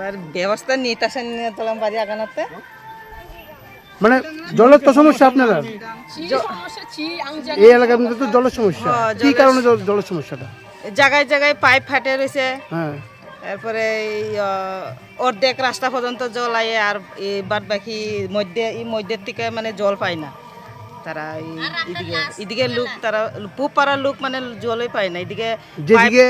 এবার ব্যবস্থা নিতেছেন তোলাম বাড়ি আগানোতে মানে জলের তো সমস্যা আপনারা এই এলাকার মধ্যে তো জলের সমস্যা কি কারণে জলের সমস্যাটা জায়গায় জায়গায় পাইপ ফাটে রয়েছে হ্যাঁ এরপরে এই অর্ধেক রাস্তা পর্যন্ত জল আয়ে আর এই বাদ বাকি মধ্যের থেকে মানে জল পায় না তারা এদিকে এদিকে লোক তারা পূব পাড়ার লোক মানে জলই পায় না এদিকে যেদিকে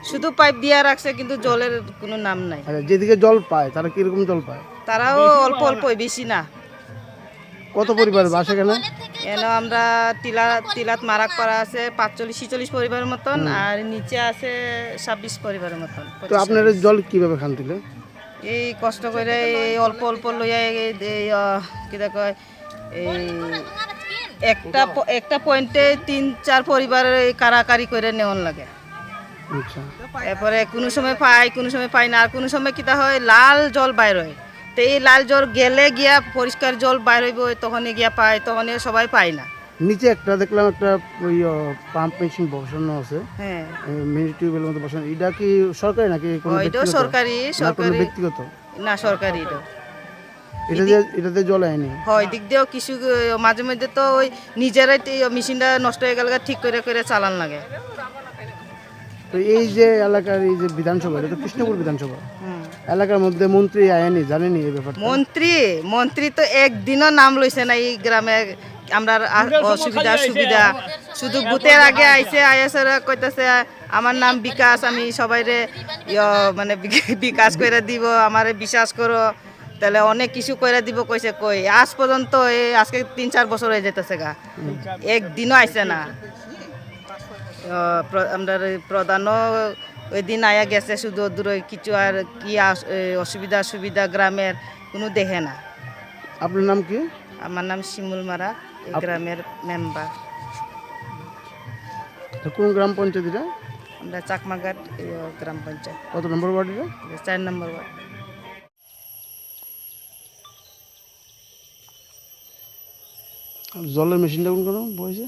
শুধু পাইপ দিয়া রাখছে কিন্তু জলের কোনো নাম নাই যেদিকে জল পায় তারা কিরকম জল পায় তারাও অল্প অল্প বেশি না কত পরিবার বাসা কেন এনো আমরা তিলাত মারাক পাড়া আছে 45-46 পরিবারের মতন আর নিচে আছে 26 পরিবারের মতন তো আপনারা জল কিভাবে খান দিলে এই কষ্ট করে এই অল্প অল্প লইয়া কি দেখো এই একটা পয়েন্টে 3-4 পরিবারের কারাকারি করে নেওয়ার লাগে আচ্ছা এরপরে কোনো সময় পাই না আর কোনো সময় কিতা হয় লাল জল বাইর হয় তো এই লাল জল গেলে গিয়া পরিষ্কার জল বাইর হইব তখনই গিয়া পায় তখনই সবাই পায় না নিচে একটা দেখলাম একটা ওই পাম্প মেশিন বসানো আছে হ্যাঁ মিনি টিউবওয়েলের মতো বসানো এটা কি সরকারি নাকি কোনো ওইটাও সরকারি ব্যক্তিগত না সরকারি এটাতে জল আয়নি হয় দিক দিয়েও কিছু মাঝে মধ্যে তো ওই নিজেরাই মেশিনটা নষ্ট হয়ে গেলে ঠিক করে করে চালান লাগে তো এই যে এলাকার এই যে বিধানসভা এটা তো কৃষ্ণপুর বিধানসভা এলাকার মধ্যে মন্ত্রী আয়নি জানেনি এই ব্যাপারটা মন্ত্রী তো একদিনও নাম লইছে না এই গ্রামে আমরা সুবিধা শুধু বুথের আগে আইসে কইতাছে আমার নাম বিকাশ আমি সবাইরে মানে বিকাশ করে দিব আমারে বিশ্বাস করো তাহলে অনেক কিছু করে দিব কইছে কই আজ পর্যন্ত এই আজকে 3-4 বছর হয়ে যেতেছে গা একদিনও আইছে না আমরা প্রধানও ওই দিন আয়া গেছে শুধু দূরে কিছু আর কি অসুবিধা গ্রামের কোনো দেখে না আপনার নাম কি আমার নাম শিমুল মারা এই গ্রামের মেম্বার কোন গ্রাম পঞ্চায়েত এটা আমরা চাকমাঘাট গ্রাম পঞ্চায়েত কত নম্বর ওয়ার্ড এটা 4 নম্বর ওয়ার্ড জলের মেশিনটা কোন বসেছে